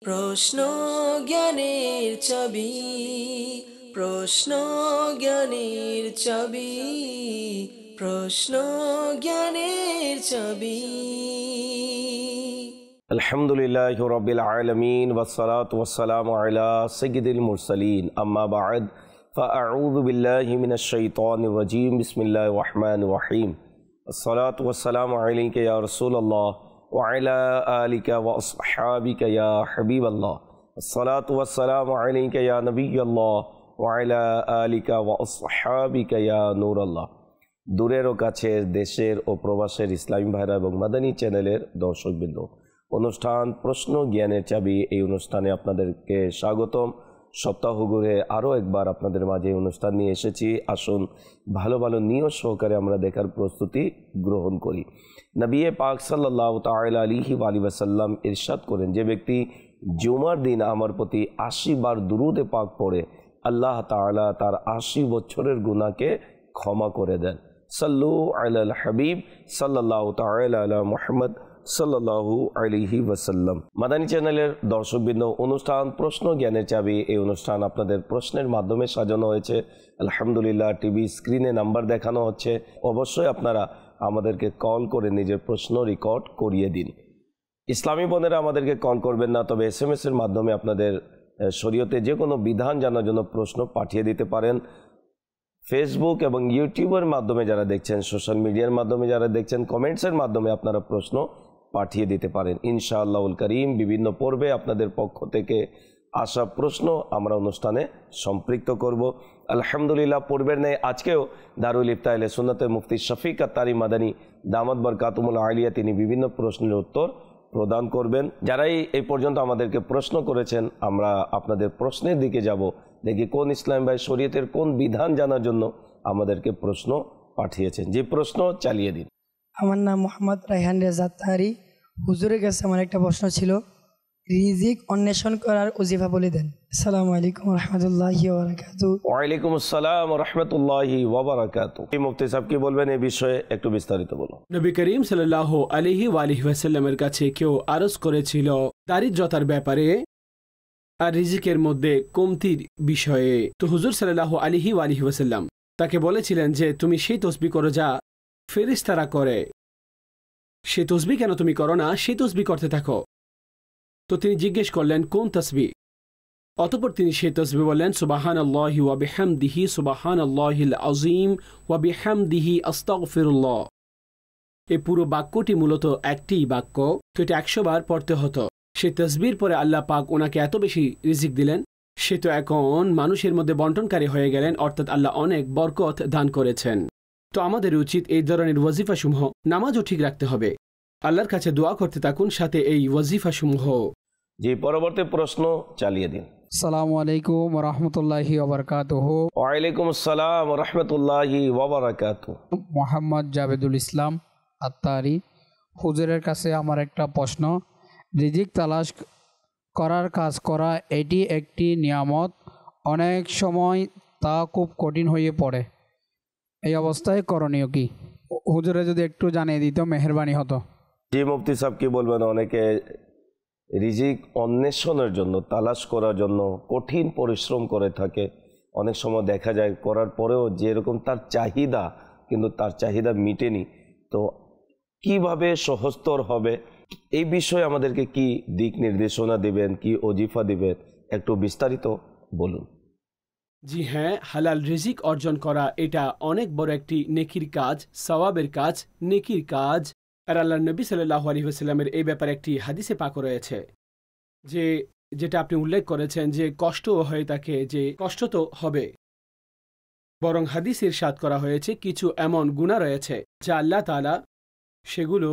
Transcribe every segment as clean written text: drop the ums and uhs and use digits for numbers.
প্রশ্ন জ্ঞানের চাবি, প্রশ্ন জ্ঞানের চাবি, প্রশ্ন জ্ঞানের চাবি। আলহামদুলিল্লাহি রাব্বিল আলামিন ওয়াসসালাতু ওয়াসসালামু আলা সাইয়্যিদিল মুরসালিন আম্মা বা'দ ফাআউযু বিল্লাহি মিনাশ শাইতানির রাজীম বিসমিল্লাহির রহমানির রহিম আসসালাতু ওয়াসসালামু আলাইকা ইয়া রাসূলুল্লাহ ওয়া আলা আলিকা ওয়া আসহাবিকা ইয়া হাবিবাল্লাহ আসসালাতু ওয়াসসালামু আলাইকা ইয়া নবিয়্যাল্লাহ ওয়া আলা আলিকা ওয়া আসহাবিকা ইয়া নূরাল্লাহ। দূরের ও কাছের, দেশের ও প্রবাসের ইসলামী ভাইরা এবং মাদানী চ্যানেলের দর্শকবৃন্দ, অনুষ্ঠান প্রশ্ন জ্ঞানের চাবি, এই অনুষ্ঠানে আপনাদেরকে স্বাগতম। সপ্তাহ ঘুরে আরও একবার আপনাদের মাঝে অনুষ্ঠান নিয়ে এসেছি। আসুন ভালো ভালো নিয়ত সহকারে আমরা দেখার প্রস্তুতি গ্রহণ করি। নবী পাক সাল্লাল্লাহু তাআলা আলাইহি ওয়াসাল্লাম ইরশাদ করেন, যে ব্যক্তি জুমার দিন আমার প্রতি 80 বার দুরূদে পাক পড়ে, আল্লাহ তাআলা তার 80 বছরের গুনাহকে ক্ষমা করে দেন। সাল্লু আলাল হাবিব সাল্লাল্লাহু তাআলা আলা মুহাম্মদ সাল্লাল্লাহু আলাইহি ওয়াসাল্লাম। মাদানী চ্যানেলের দর্শকবৃন্দ, অনুষ্ঠান প্রশ্ন জ্ঞানের চাবি, এই অনুষ্ঠান আপনাদের প্রশ্নের মাধ্যমে সাজানো হয়েছে। আলহামদুলিল্লাহ, টিভি স্ক্রিনে নাম্বার দেখানো হচ্ছে। অবশ্যই আপনারা আমাদেরকে কল করে নিজের প্রশ্ন রেকর্ড করিয়ে দিন। ইসলামী বোনেরা আমাদেরকে কল করবেন না, তবে SMS এর মাধ্যমে আপনাদের শরীয়তে যে কোনো বিধান জানার জন্য প্রশ্ন পাঠিয়ে দিতে পারেন। ফেসবুক এবং ইউটিউবের মাধ্যমে যারা দেখছেন, সোশ্যাল মিডিয়ার মাধ্যমে যারা দেখছেন, কমেন্টসের মাধ্যমে আপনারা প্রশ্ন পাঠিয়ে দিতে পারেন। ইনশাআল্লাহুল কারীম বিভিন্ন পর্বে আপনাদের পক্ষ থেকে আসা প্রশ্ন আমরা অনুষ্ঠানে সম্পৃক্ত করব। আলহামদুলিল্লাহ, পূর্বের ন্যায় আজকেও দারুল ইফতা আহলে সুন্নাতের মুফতি শফিক আত্তারি মাদানী দামাত বরকাতুহুল আলিয়া তিনি বিভিন্ন প্রশ্নের উত্তর প্রদান করবেন। যারাই এই পর্যন্ত আমাদেরকে প্রশ্ন করেছেন, আমরা আপনাদের প্রশ্নের দিকে যাব। দেখি কোন ইসলাম ভাই শরীয়তের কোন বিধান জানার জন্য আমাদেরকে প্রশ্ন পাঠিয়েছেন। যে প্রশ্ন চালিয়ে দিন। আমার নাম মোহাম্মদ রায়হান রেজা তাহারি। হুজুরের কাছে আমার একটা প্রশ্ন ছিল, রিজিক অন্বেষণ করার ওজিফা বলে দেন। আসসালামু আলাইকুম রহমতুল্লাহি ওয়া বারাকাতুহু। ওয়ালাইকুম আসসালাম ওয়া রাহমাতুল্লাহি ওয়া বারাকাতুহু। মুফতি সাহেব কি বলবেন এই বিষয়ে, একটু বিস্তারিত বলুন। নবী করিম সাল্লাল্লাহু আলাইহি ওয়া আলিহি ওয়াসাল্লামের কাছে কেউ আরজ করেছিল দারিদ্রতার ব্যাপারে আর রিজিকের মধ্যে কমতির বিষয়ে। তো হুজুর সাল্লাল্লাহু আলাইহি ওয়া আলিহি ওয়াসাল্লাম তাকে বলেছিলেন যে তুমি সেই তসবিহ করো যা ফেরেশতারা করে, সে তসবিহ কেন তুমি করো না? সেই তসবিহ করতে থাকো। তো তিনি জিজ্ঞেস করলেন কোন তসবিহ? অতঃপর তিনি সেই তসবিহ বললেন সুবহানাল্লাহি ওয়া বিহামদিহি সুবহানাল্লাহিল আযীম ওয়া বিহামদিহি আস্তাগফিরুল্লাহ। এই পুরো বাক্যটি মূলত একটি বাক্য, তো এটা 100 বার পড়তে হতো। সেই তসবিহর পরে আল্লাহ পাক ওনাকে এত বেশি রিজিক দিলেন, সে তো এখন মানুষের মধ্যে বন্টনকারী হয়ে গেলেন, অর্থাৎ আল্লাহ অনেক বরকত দান করেছেন। তো আমাদের উচিত এই ধরনের ওয়াজিফাসমূহ, নামাজও ঠিক রাখতে হবে, আল্লাহর কাছে দোয়া করতে থাকুন সাথে এই ওয়াজিফাসমূহ। যে পরবর্তী প্রশ্ন চালিয়ে দিন। আসসালামু আলাইকুম রহমতুল্লাহি ওয়া বারাকাতুহু। ওয়ালাইকুম আসসালাম ওয়া রাহমাতুল্লাহি ওয়া বারাকাতুহু। মোহাম্মদ জাবেদুল ইসলাম আত্তারি। হুজুরের কাছে আমার একটা প্রশ্ন, রিজিক তালাশ করার কাজ করা এটি একটি নিয়ামত, অনেক সময় তা খুব কঠিন হয়ে পড়ে, এই অবস্থায় করণীয় কি? হুজুরে যদি একটু জানিয়ে দিত মেহেরবানি হতো। জি মুফতি সাহেব কি বলবেন? অনেকে রিজিক অন্বেষণের জন্য, তালাশ করার জন্য কঠিন পরিশ্রম করে থাকে। অনেক সময় দেখা যায় করার পরেও যেরকম তার চাহিদা, কিন্তু তার চাহিদা মিটেনি। তো কিভাবে সহজতর হবে, এই বিষয়ে আমাদেরকে কি দিক নির্দেশনা দিবেন, কি ওজিফা দিবেন, একটু বিস্তারিত বলুন। জি হ্যাঁ, হালাল রিজিক অর্জন করা এটা অনেক বড় একটি নেকির কাজ, সওয়াবের কাজ, নেকির কাজ। আর আল্লাহর নবী সাল্লাল্লাহু আলাইহি ওয়াসাল্লামের এই ব্যাপারে একটি হাদিসে পাক রয়েছে, যেটা আপনি উল্লেখ করেছেন যে কষ্ট হয়ে থাকে, যে কষ্ট তো হবে, বরং হাদিস ইরশাদ করা হয়েছে কিছু এমন গুনাহ রয়েছে যা আল্লাহ তাআলা সেগুলো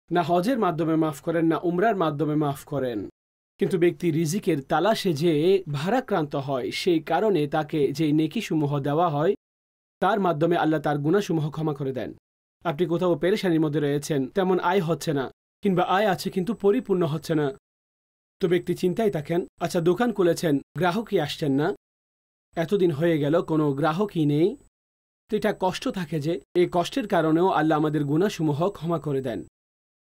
না হজের মাধ্যমে মাফ করেন, না উমরার মাধ্যমে মাফ করেন। কিন্তু ব্যক্তি রিজিকের তালাশে যে ভারাক্রান্ত হয়, সেই কারণে তাকে যে নেকিসমূহ দেওয়া হয় তার মাধ্যমে আল্লাহ তার গুনাহসমূহ ক্ষমা করে দেন। আপনি কোথাও পেরেশানির মধ্যে রয়েছেন, তেমন আয় হচ্ছে না, কিংবা আয় আছে কিন্তু পরিপূর্ণ হচ্ছে না, তো ব্যক্তি চিন্তায় থাকেন, আচ্ছা দোকান খুলেছেন, গ্রাহকই আসছেন না, এতদিন হয়ে গেল কোনো গ্রাহকই নেই। তো এটা কষ্ট থাকে যে এই কষ্টের কারণেও আল্লাহ আমাদের গুনাহসমূহ ক্ষমা করে দেন।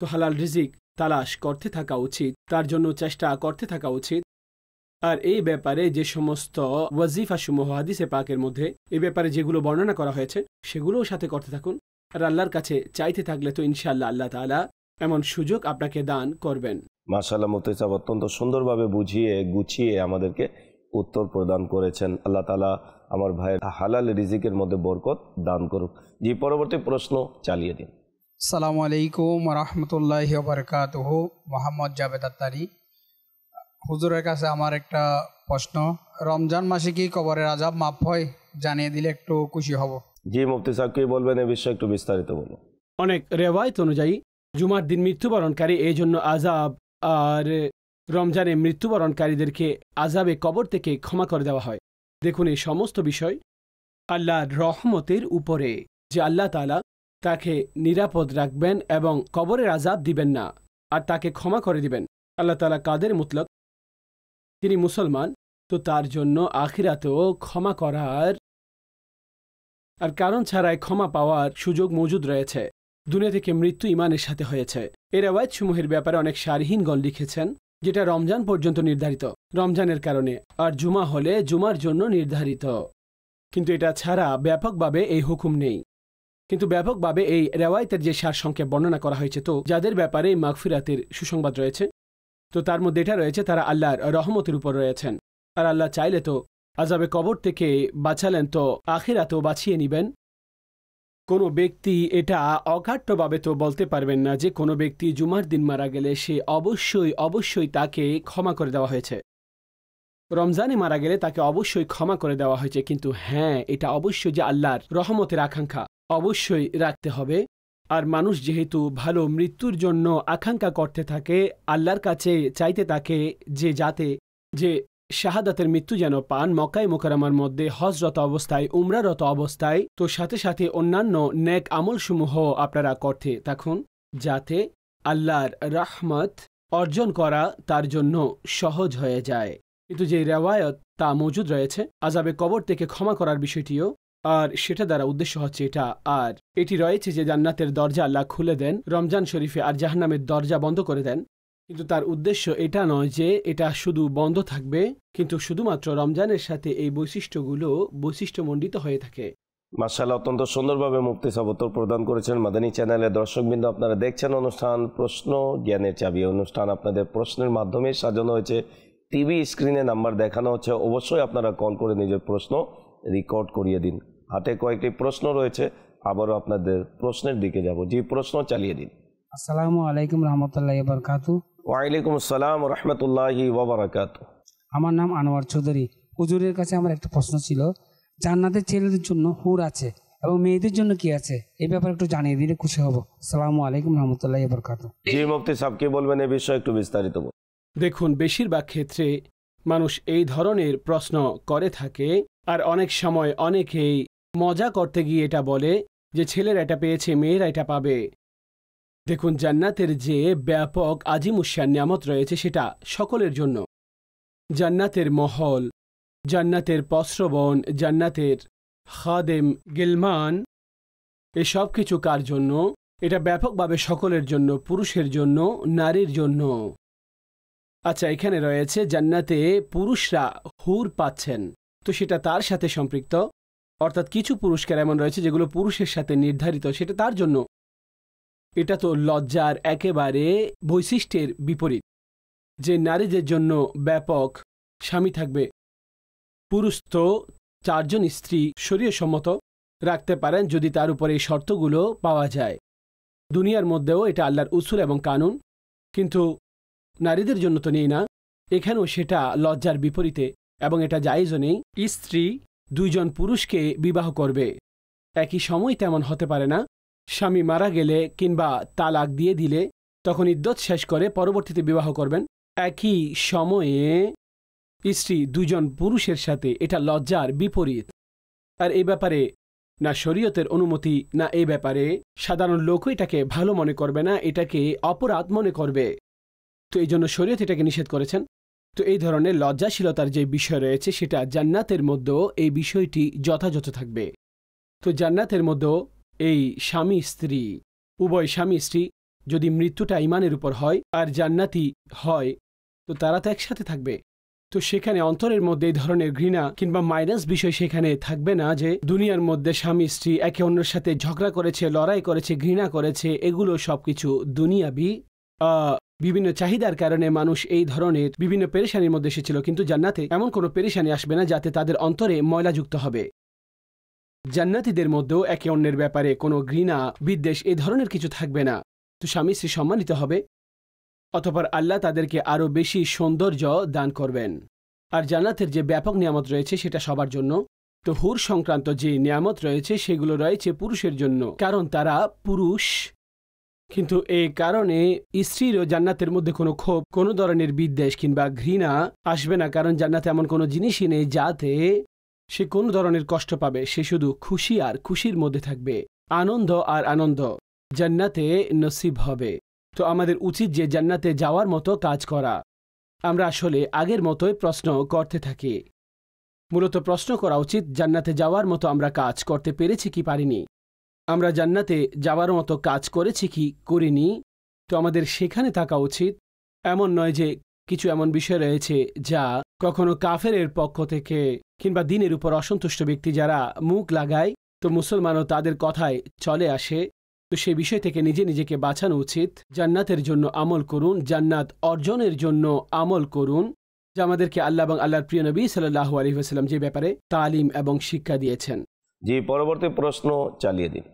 তো হালাল রিজিক তালাশ করতে থাকা উচিত, তার জন্য চেষ্টা করতে থাকা উচিত। আর এই ব্যাপারে যে সমস্ত ওয়াজিফাসমূহ হাদিসে পাকের মধ্যে এই ব্যাপারে যেগুলো বর্ণনা করা হয়েছে সেগুলোও সাথে করতে থাকুন। আর আল্লাহর কাছে চাইতে থাকলে তো ইনশাআল্লাহ আল্লাহ তাআলা এমন সুযোগ আপনাকে দান করবেন। মাশাআল্লাহ মুফতি সাহেব অত্যন্ত সুন্দরভাবে বুঝিয়ে গুছিয়ে আমাদেরকে উত্তর প্রদান করেছেন। আল্লাহ তাআলা আমার ভাইয়ের হালাল রিজিকের মধ্যে বরকত দান করুক। জি, পরবর্তী প্রশ্ন চালিয়ে দিন। আসসালামু আলাইকুম রহমতুল্লাহি বারাকাতুহু। মোহাম্মদ জাভেদ আত্তারি। হুজুরের কাছে আমার একটা প্রশ্ন, রমজান মাসে কি কবরের আযাব মাফ হয়? জানিয়ে দিলে একটু খুশি হব। জি মুফতি সাহেব কি বলবেন এ বিষয়ে একটু বিস্তারিত বলুন। অনেক রেওয়ায়ত অনুযায়ী জুমার দিন মৃত্যুবরণকারী এই জন্য আযাব, আর রমজানে মৃত্যুবরণকারীদেরকে আযাবে কবর থেকে ক্ষমা করে দেওয়া হয়। দেখুন, এই সমস্ত বিষয় আল্লাহর রহমতের উপরে, যে আল্লাহ তাআলা তাকে নিরাপদ রাখবেন এবং কবরের আযাব দিবেন না আর তাকে ক্ষমা করে দিবেন। আল্লাহ তাআলা কাদের মুতলক, তিনি মুসলমান, তো তার জন্য আখিরাতেও ক্ষমা করার আর কারণ ছাড়াই ক্ষমা পাওয়ার সুযোগ মজুদ রয়েছে। দুনিয়া থেকে মৃত্যু ইমানের সাথে হয়েছে। এর রেওয়ায়েত সমূহের ব্যাপারে অনেক শারহিনগণ লিখেছেন, যেটা রমজান পর্যন্ত নির্ধারিত রমজানের কারণে, আর জুমা হলে জুমার জন্য নির্ধারিত। কিন্তু এটা ছাড়া ব্যাপকভাবে এই হুকুম নেই। কিন্তু ব্যাপকভাবে এই রেওয়ায়েতের যে সারসংক্ষেপ বর্ণনা করা হয়েছে, তো যাদের ব্যাপারে মাগফিরাতের সুসংবাদ রয়েছে, তো তার মধ্যে এটা রয়েছে তারা আল্লাহর রহমতের উপর রয়েছেন। আর আল্লাহ চাইলে তো আযাবে কবর থেকে বাঁচালেন, তো আখিরাতেও বাঁচিয়ে নিবেন। কোনো ব্যক্তি এটা অকাট্যভাবে তো বলতে পারবেন না যে কোনো ব্যক্তি জুমার দিন মারা গেলে সে অবশ্যই তাকে ক্ষমা করে দেওয়া হয়েছে, রমজানে মারা গেলে তাকে অবশ্যই ক্ষমা করে দেওয়া হয়েছে। কিন্তু হ্যাঁ, এটা অবশ্যই যে আল্লাহর রহমতের আকাঙ্ক্ষা অবশ্যই রাখতে হবে। আর মানুষ যেহেতু ভালো মৃত্যুর জন্য আকাঙ্ক্ষা করতে থাকে, আল্লাহর কাছে চাইতে থাকে যে যাতে যে শাহাদাতের মৃত্যু যেন পান মক্কায়ে মুকাররমার মধ্যে হজরত অবস্থায়, উমরারত অবস্থায়, তো সাথে সাথে অন্যান্য নেক আমলসমূহ আপনারা করতে থাকুন, যাতে আল্লাহর রহমত অর্জন করা তার জন্য সহজ হয়ে যায়। কিন্তু যে রেওয়ায়ত তা মজুদ রয়েছে আযাবে কবর থেকে ক্ষমা করার বিষয়টিও, আর সেটা দ্বারা উদ্দেশ্য হচ্ছে এটা, আর এটি রয়েছে যে জান্নাতের দরজা আল্লাহ খুলে দেন রমজান শরীফে আর জাহান্নামের দরজা বন্ধ করে দেন। কিন্তু তার উদ্দেশ্য এটা নয় যে এটা শুধু বন্ধ থাকবে, কিন্তু শুধুমাত্র রমজানের সাথে এই বৈশিষ্ট্যগুলো বৈশিষ্ট্যমণ্ডিত হয়ে থাকে। মাশাআল্লাহ অত্যন্ত সুন্দরভাবে মুফতি সাহেব উত্তর প্রদান করেছেন। মাদানী চ্যানেলের দর্শকবৃন্দ, আপনারা দেখছেন অনুষ্ঠান প্রশ্ন জ্ঞানের চাবি। অনুষ্ঠান আপনাদের প্রশ্নের মাধ্যমে সাজানো হয়েছে। টিভি স্ক্রিনে নাম্বার দেখানো হচ্ছে, অবশ্যই আপনারা কল করে নিজের প্রশ্ন রেকর্ড করিয়ে দিন। হাতে কয়েকটি প্রশ্ন রয়েছে, আবারও আপনাদের প্রশ্নের দিকে যাব। জি, প্রশ্ন চালিয়ে দিন। আসসালামু আলাইকুম রহমতুল্লাহি বারাকাতু। ওয়ালাইকুম আসসালাম রহমতুল্লাহি বারাকাতু। আমার নাম আনোয়ার চৌধুরী। হুজুরের কাছে আমার একটা প্রশ্ন ছিল, জান্নাতের ছেলেদের জন্য হুর আছে এবং মেয়েদের জন্য কি আছে, এই ব্যাপারে একটু জানিয়ে দিলে খুশি হব। আসসালামু আলাইকুম রহমতুল্লাহি বারাকাতু। জি মুফতি সাহেব কি বলবেন এই বিষয়ে একটু বিস্তারিত বলুন। দেখুন, বেশিরভাগ ক্ষেত্রে মানুষ এই ধরনের প্রশ্ন করে থাকে, আর অনেক সময় অনেকেই মজা করতে গিয়ে এটা বলে যে ছেলেরা এটা পেয়েছে, মেয়েরা এটা পাবে। দেখুন, জান্নাতের যে ব্যাপক আজিমুশান নিয়ামত রয়েছে সেটা সকলের জন্য। জান্নাতের মহল, জান্নাতের পশ্রবণ, জান্নাতের খাদেম, গিলমান, এসব কিছু কার জন্য? এটা ব্যাপকভাবে সকলের জন্য, পুরুষের জন্য, নারীর জন্য। আচ্ছা, এখানে রয়েছে জান্নাতে পুরুষরা হুর পাচ্ছেন, তো সেটা তার সাথে সম্পৃক্ত, অর্থাৎ কিছু পুরস্কার এমন রয়েছে যেগুলো পুরুষের সাথে নির্ধারিত, সেটা তার জন্য। এটা তো লজ্জার একেবারে বৈশিষ্ট্যের বিপরীত, যে নারীদের জন্য ব্যাপক স্বামী থাকবে। পুরুষ তো 4 জন স্ত্রী শরীয়সম্মত রাখতে পারেন যদি তার উপরে এই শর্তগুলো পাওয়া যায়। দুনিয়ার মধ্যেও এটা আল্লাহর উসুল এবং কানুন, কিন্তু নারীদের জন্য তো নেই না, এখানেও সেটা লজ্জার বিপরীতে, এবং এটা জায়েজও নেই। স্ত্রী 2 জন পুরুষকে বিবাহ করবে, একই সময় তেমন হতে পারে না। স্বামী মারা গেলে কিংবা তালাক দিয়ে দিলে তখন ইদ্যত শেষ করে পরবর্তীতে বিবাহ করবেন। একই সময়ে স্ত্রী 2 জন পুরুষের সাথে, এটা লজ্জার বিপরীত। আর এই ব্যাপারে না শরীয়তের অনুমতি, না এই ব্যাপারে সাধারণ লোকও এটাকে ভালো মনে করবে না, এটাকে অপরাধ মনে করবে। তো এই জন্য শরীয়ত এটাকে নিষেধ করেছেন। তো এই ধরনের লজ্জাশীলতার যে বিষয় রয়েছে সেটা জান্নাতের মধ্যেও এই বিষয়টি যথাযথ থাকবে। তো জান্নাতের মধ্যেও এই স্বামী স্ত্রী, উভয় স্বামী স্ত্রী যদি মৃত্যুটা ইমানের উপর হয় আর জান্নাতি হয় তো তারা তো একসাথে থাকবে। তো সেখানে অন্তরের মধ্যে এই ধরনের ঘৃণা কিংবা মাইনাস বিষয় সেখানে থাকবে না যে দুনিয়ার মধ্যে স্বামী স্ত্রী একে অন্যের সাথে ঝগড়া করেছে, লড়াই করেছে, ঘৃণা করেছে, এগুলো সবকিছু দুনিয়াবি বিভিন্ন চাহিদার কারণে মানুষ এই ধরনের বিভিন্ন পেরেশানির মধ্যে এসেছিল। কিন্তু জান্নাতে এমন কোনো পেরেশানি আসবে না যাতে তাদের অন্তরে ময়লাযুক্ত হবে। জান্নাতীদের মধ্যেও একে অন্যের ব্যাপারে কোনো ঘৃণা বিদ্বেষ এই ধরনের কিছু থাকবে না। তো স্বামী স্ত্রী সম্মানিত হবে, অতঃপর আল্লাহ তাদেরকে আরও বেশি সৌন্দর্য দান করবেন। আর জান্নাতের যে ব্যাপক নিয়ামত রয়েছে সেটা সবার জন্য। তো হুর সংক্রান্ত যে নিয়ামত রয়েছে সেগুলো রয়েছে পুরুষের জন্য, কারণ তারা পুরুষ। কিন্তু এই কারণে স্ত্রীরও জান্নাতের মধ্যে কোনো ক্ষোভ, কোনো ধরনের বিদ্বেষ কিংবা ঘৃণা আসবে না, কারণ জান্নাতে এমন কোনো জিনিসই নেই যাতে সে কোনো ধরনের কষ্ট পাবে। সে শুধু খুশি আর খুশির মধ্যে থাকবে, আনন্দ আর আনন্দ জান্নাতে নসিব হবে। তো আমাদের উচিত যে জান্নাতে যাওয়ার মতো কাজ করা। আমরা আসলে আগের মতোই প্রশ্ন করতে থাকি। মূলত প্রশ্ন করা উচিত জান্নাতে যাওয়ার মতো আমরা কাজ করতে পেরেছি কি পারিনি, আমরা জান্নাতে যাওয়ার মতো কাজ করেছি কি করিনি। তো আমাদের সেখানে থাকা উচিত। এমন নয় যে কিছু এমন বিষয় রয়েছে যা কখনো কাফেরের পক্ষ থেকে কিংবা দ্বীনের উপর অসন্তুষ্ট ব্যক্তি যারা মুখ লাগায়, তো মুসলমানও তাদের কথায় চলে আসে। তো সেই বিষয় থেকে নিজেকে বাঁচানো উচিত। জান্নাতের জন্য আমল করুন, জান্নাত অর্জনের জন্য আমল করুন, যা আমাদেরকে আল্লাহ এবং আল্লাহর প্রিয় নবী সাল্লাল্লাহু আলাইহি ওয়াসাল্লাম যে ব্যাপারে তালিম এবং শিক্ষা দিয়েছেন। জি, পরবর্তী প্রশ্ন চালিয়ে দিন।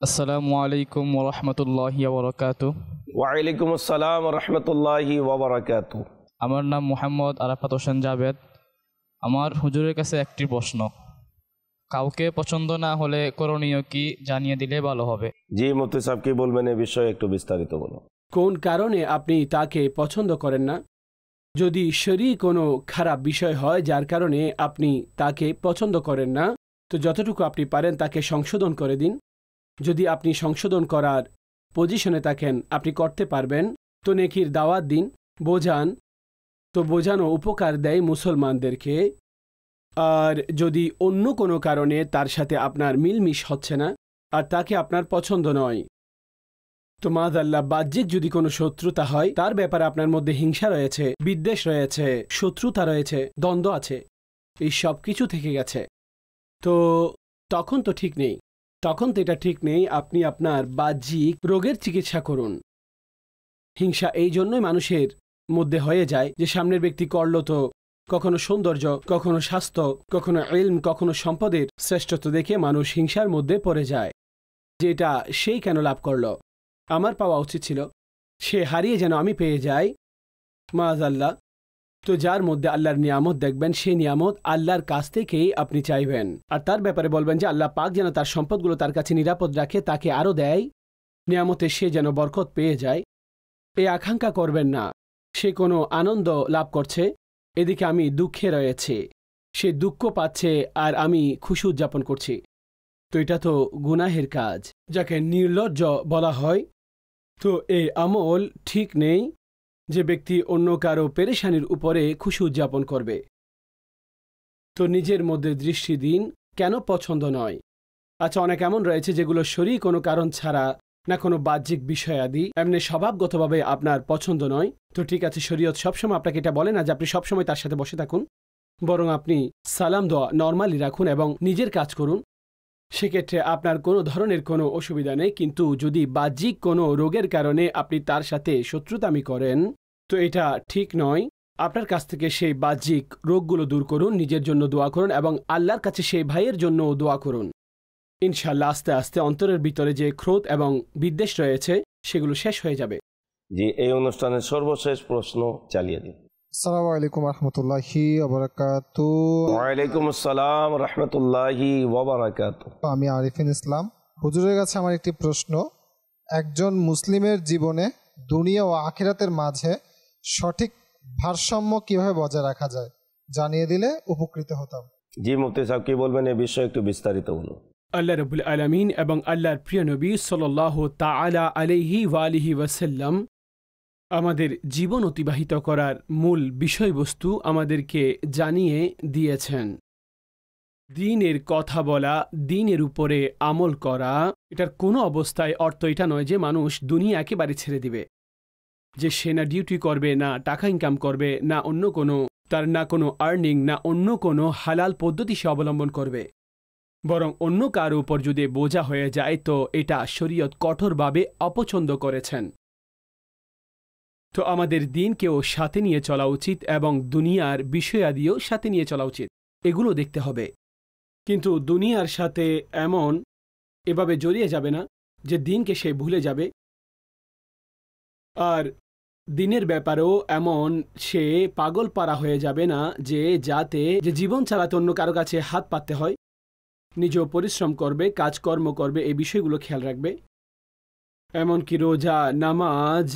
আসসালামু আলাইকুম ওয়া রাহমাতুল্লাহি ওয়া বারাকাতুহু। ওয়ালাইকুম আসসালাম ওয়া রাহমাতুল্লাহি ওয়া বারাকাতুহু। আমার নাম মোহাম্মদ আরাফাত হোসেন জাভেদ। আমার হুজুরের কাছে একটি প্রশ্ন, কাউকে পছন্দ না হলে করণীয় কি জানিয়ে দিলে ভালো হবে। জি, মুফতি সাহেব কি বলবেন এই বিষয়ে একটু বিস্তারিত বলুন। কোন কারণে আপনি তাকে পছন্দ করেন না? যদি শরীর কোনো খারাপ বিষয় হয় যার কারণে আপনি তাকে পছন্দ করেন না, তো যতটুকু আপনি পারেন তাকে সংশোধন করে দিন। যদি আপনি সংশোধন করার পজিশনে থাকেন, আপনি করতে পারবেন, তো নেকির দাওয়াত দিন, বোঝান। তো বোঝানো উপকার দেয় মুসলমানদেরকে। আর যদি অন্য কোনো কারণে তার সাথে আপনার মিলমিশ হচ্ছে না আর তাকে আপনার পছন্দ নয়, তো মাযআল্লাহ বাহ্যিক যদি কোনো শত্রুতা হয়, তার ব্যাপারে আপনার মধ্যে হিংসা রয়েছে, বিদ্বেষ রয়েছে, শত্রুতা রয়েছে, দ্বন্দ্ব আছে, এই সব কিছু থেকে গেছে, তো তখন তো ঠিক নেই। তখন তো এটা ঠিক নেই আপনি আপনার বাহ্যিক রোগের চিকিৎসা করুন। হিংসা এই জন্যই মানুষের মধ্যে হয়ে যায় যে সামনের ব্যক্তি করল তো কখনো সৌন্দর্য, কখনো স্বাস্থ্য, কখনো ইলম, কখনো সম্পদের শ্রেষ্ঠত্ব দেখে মানুষ হিংসার মধ্যে পড়ে যায় যে এটা সেই কেন লাভ করল, আমার পাওয়া উচিত ছিল, সে হারিয়ে যেন আমি পেয়ে যাই, মাআযাল্লাহ। তো যার মধ্যে আল্লাহর নিয়ামত দেখবেন, সেই নিয়ামত আল্লাহর কাছ থেকেই আপনি চাইবেন আর তার ব্যাপারে বলবেন যে আল্লাহ পাক যেন তার সম্পদগুলো তার কাছে নিরাপদ রাখে, তাকে আরও দেয়, নিয়ামতে সে যেন বরকত পেয়ে যায়। এই আকাঙ্ক্ষা করবেন না সে কোনো আনন্দ লাভ করছে, এদিকে আমি দুঃখে রয়েছে, সে দুঃখ পাচ্ছে আর আমি খুশি উদযাপন করছি, তো এটা তো গুনাহের কাজ, যাকে নির্লজ্জ বলা হয়। তো এই আমল ঠিক নেই যে ব্যক্তি অন্য কারো পেরেশানির উপরে খুশি উদযাপন করবে। তো নিজের মধ্যে দৃষ্টি দিন, কেন পছন্দ নয়। আচ্ছা, অনেক এমন রয়েছে যেগুলো শরীর কোনো কারণ ছাড়া, না কোনো বাহ্যিক বিষয়াদি, এমনি স্বভাবগতভাবে আপনার পছন্দ নয়, তো ঠিক আছে, শরীয়ত সবসময় আপনাকে এটা বলে না যে আপনি সবসময় তার সাথে বসে থাকুন, বরং আপনি সালাম দেওয়া নর্মালি রাখুন এবং নিজের কাজ করুন, সেক্ষেত্রে আপনার কোনো ধরনের কোনো অসুবিধা নেই। কিন্তু যদি বাহ্যিক কোনো রোগের কারণে আপনি তার সাথে শত্রুতামি করেন, তো এটা ঠিক নয়। আপনার কাছ থেকে সেই বাহ্যিক রোগগুলো দূর করুন, নিজের জন্য দোয়া করুন এবং আল্লাহর কাছে সেই ভাইয়ের জন্য দোয়া করুন। ইনশাআল্লাহ আস্তে আস্তে অন্তরের ভিতরে যে ক্রোধ এবং বিদ্বেষ রয়েছে সেগুলো শেষ হয়ে যাবে। জি, এই অনুষ্ঠানের সর্বশেষ প্রশ্ন চালিয়ে দিন। আসসালামু আলাইকুম রহমতুল্লাহি ওয়াবারাকাতুহু। ওয়ালাইকুম আসসালাম রহমতুল্লাহি ওয়াবারাকাতুহু। আমি আরিফিন ইসলাম। হুজুরের কাছে আমার একটি প্রশ্ন, একজন মুসলিমের জীবনে দুনিয়া ও আখিরাতের মাঝে সঠিক ভারসাম্য কিভাবে বজায় রাখা যায়, জানিয়ে দিলে উপকৃত হতাম। জি, মুফতি সাহেব কি বলবেন এই বিষয়ে একটু বিস্তারিত বলুন। আল্লাহ রাব্বুল আলামিন এবং আল্লাহর প্রিয় নবী সাল্লাল্লাহু তাআলা আলাইহি ওয়া আলিহি ওয়াসাল্লাম আমাদের জীবন অতিবাহিত করার মূল বিষয়বস্তু আমাদেরকে জানিয়ে দিয়েছেন। দ্বীনের কথা বলা, দ্বীনের উপরে আমল করা, এটার কোনো অবস্থায় অর্থ এটা নয় যে মানুষ দুনিয়া একেবারে ছেড়ে দিবে, যে সে না ডিউটি করবে, না টাকা ইনকাম করবে, না অন্য কোনো তার না কোনো আর্নিং, না অন্য কোনো হালাল পদ্ধতি সে অবলম্বন করবে। বরং অন্য কারো উপর যদি বোঝা হয়ে যায় তো এটা শরীয়ত কঠোরভাবে অপছন্দ করেছেন। তো আমাদের দিনকেও সাথে নিয়ে চলা উচিত এবং দুনিয়ার বিষয়াদিও সাথে নিয়ে চলা উচিত, এগুলো দেখতে হবে। কিন্তু দুনিয়ার সাথে এভাবে জড়িয়ে যাবে না যে দিনকে সে ভুলে যাবে, আর দিনের ব্যাপারেও সে পাগল পারা হয়ে যাবে না যে জীবন চালাতে অন্য কারো কাছে হাত পাততে হয়, নিজেও পরিশ্রম করবে, কাজকর্ম করবে, এই বিষয়গুলো খেয়াল রাখবে। এমনকি রোজা, নামাজ,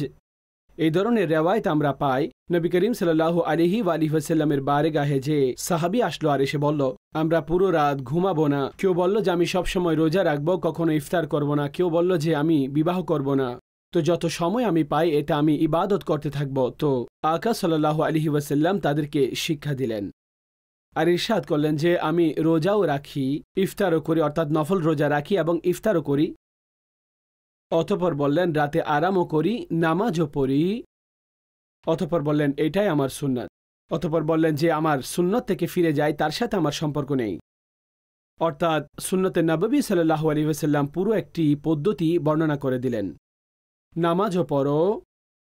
এই ধরনের রেওয়ায়ত আমরা পাই। নবী করিম সাল্লাল্লাহু আলাইহি ওয়াসাল্লামের বারেগাহে যে সাহাবী আসলো আর এসে বলল, আমরা পুরো রাত ঘুমাবো না। কেউ বলল যে আমি সবসময় রোজা রাখবো, কখনো ইফতার করব না। কেউ বলল যে আমি বিবাহ করব না, তো যত সময় আমি পাই এটা আমি ইবাদত করতে থাকব। তো আকা সাল্লাল্লাহু আলাইহি ওয়াসাল্লাম তাদেরকে শিক্ষা দিলেন আর ইরশাদ করলেন যে আমি রোজাও রাখি, ইফতারও করি, অর্থাৎ নফল রোজা রাখি এবং ইফতারও করি। অতঃপর বললেন রাতে আরামও করি, নামাজও পড়ি। অতঃপর বললেন এটাই আমার সুন্নাত। অতঃপর বললেন যে আমার সুন্নত থেকে ফিরে যায় তার সাথে আমার সম্পর্ক নেই। অর্থাৎ সুন্নতে নববী সাল্লাল্লাহু আলাইহি ওয়াসাল্লাম পুরো একটি পদ্ধতি বর্ণনা করে দিলেন। নামাজও পড়ো,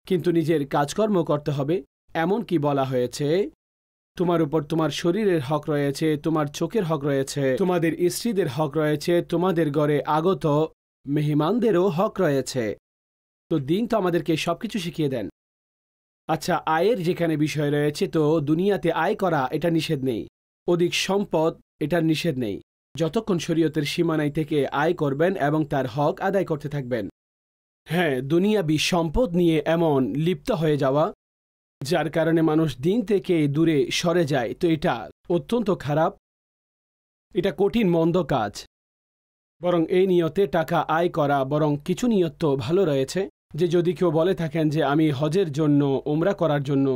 কিন্তু নিজের কাজকর্ম করতে হবে। এমন কি বলা হয়েছে তোমার উপর তোমার শরীরের হক রয়েছে, তোমার চোখের হক রয়েছে, তোমাদের স্ত্রীদের হক রয়েছে, তোমাদের ঘরে আগত মেহমানদেরও হক রয়েছে। তো দিন তো আমাদেরকে সবকিছু শিখিয়ে দেন। আচ্ছা, আয়ের যেখানে বিষয় রয়েছে, তো দুনিয়াতে আয় করা এটা নিষেধ নেই, অধিক সম্পদ এটার নিষেধ নেই, যতক্ষণ শরীয়তের সীমানায় থেকে আয় করবেন এবং তার হক আদায় করতে থাকবেন। হ্যাঁ, দুনিয়াবি সম্পদ নিয়ে এমন লিপ্ত হয়ে যাওয়া যার কারণে মানুষ দিন থেকে দূরে সরে যায়, তো এটা অত্যন্ত খারাপ, এটা কঠিন মন্দ কাজ। বরং এই নিয়তে টাকা আয় করা, বরং কিছু নিয়ত তো ভালো রয়েছে, যে যদি কেউ বলে থাকেন যে আমি হজের জন্য, উমরা করার জন্য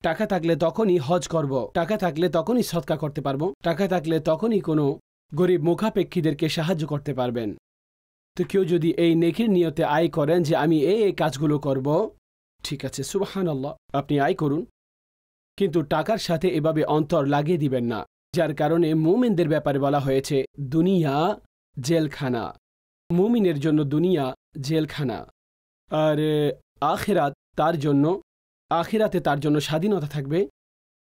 টাকা থাকলে তখনই হজ করব, টাকা থাকলে তখনই সদকা করতে পারবো, টাকা থাকলে তখনই কোনো গরিব মুখাপেক্ষীদেরকে সাহায্য করতে পারবেন। তো কেউ যদি এই নেকির নিয়তে আয় করেন যে আমি এই কাজগুলো করব, ঠিক আছে, সুবহানাল্লাহ, আপনি আয় করুন, কিন্তু টাকার সাথে এভাবে অন্তর লাগিয়ে দিবেন না, যার কারণে মুমিনদের ব্যাপারে বলা হয়েছে দুনিয়া জেলখানা। মুমিনের জন্য দুনিয়া জেলখানা, আর আখিরাতে তার জন্য স্বাধীনতা থাকবে।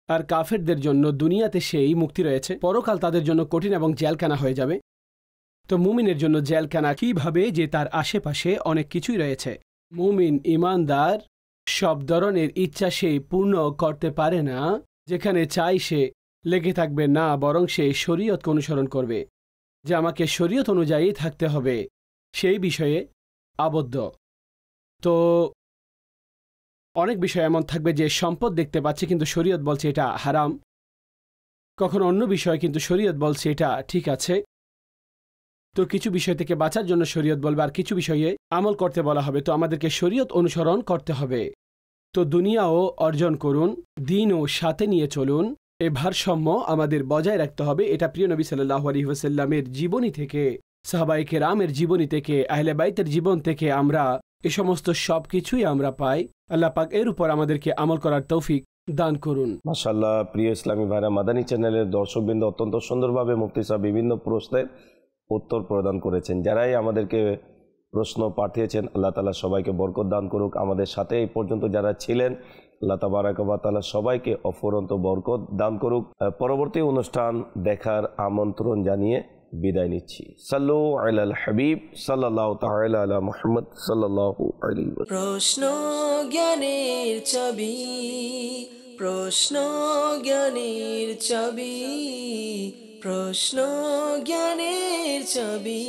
আর কাফেরদের জন্য দুনিয়াতে সেই মুক্তি রয়েছে, পরকাল তাদের জন্য কঠিন এবং জেলখানা হয়ে যাবে। তো মুমিনের জন্য জেলখানা কিভাবে, যে তার আশেপাশে অনেক কিছুই রয়েছে। মুমিন ইমানদার সব ধরনের ইচ্ছা সে পূর্ণ করতে পারে না, যেখানে চাই সে লেগে থাকবে না, বরং সে শরীয়তকে অনুসরণ করবে, যে আমাকে শরীয়ত অনুযায়ী থাকতে হবে, সেই বিষয়ে আবদ্ধ। তো অনেক বিষয় এমন থাকবে যে সম্পদ দেখতে পাচ্ছে কিন্তু শরীয়ত বলছে এটা হারাম, কখনো অন্য বিষয় কিন্তু শরীয়ত বলছে এটা ঠিক আছে। তো কিছু বিষয় থেকে বাঁচার জন্য শরীয়ত বলবে, আর কিছু বিষয়ে আমল করতে বলা হবে, তো আমাদেরকে শরীয়ত অনুসরণ করতে হবে। তো দুনিয়াও অর্জন করুন, দিনও সাথে নিয়ে চলুন, এ ভারসাম্য আমাদের বজায় রাখতে হবে। এটা প্রিয় নবী সাল্লাল্লাহু আলাইহি ওয়াসাল্লামের জীবনী থেকে, সাহাবায়ে কেরামের জীবনী থেকে, আহলে বাইতের জীবন থেকে আমরা এই সমস্ত সব কিছুই আমরা পাই। আল্লাহ পাক এর উপর আমাদেরকে আমল করার তৌফিক দান করুন। মাশাআল্লাহ, প্রিয় ইসলামী ভাইরা, মাদানী চ্যানেলের দর্শকবৃন্দ অত্যন্ত সুন্দরভাবে মুফতি সাহেব বিভিন্ন প্রশ্নের উত্তর প্রদান করেছেন। যারাই আমাদেরকে প্রশ্ন পাঠিয়েছেন, আল্লাহ তাআলা সবাইকে বরকত দান করুক। আমাদের সাথে এই পর্যন্ত যারা ছিলেন, আল্লাহ তাবারাক ওয়া তাআলা সবাইকে অফুরন্ত বরকত দান করুক। পরবর্তী অনুষ্ঠান দেখার আমন্ত্রণ জানিয়ে বিদায় নিচ্ছি। সাল্লু আলাল হাবিব সাল্লাল্লাহু তাআলা আলা মুহাম্মদ সাল্লাল্লাহু আলাইহি ওয়াসাল্লাম। প্রশ্ন জ্ঞানের চাবি, প্রশ্ন জ্ঞানের চাবি, প্রশ্ন জ্ঞানের চাবি।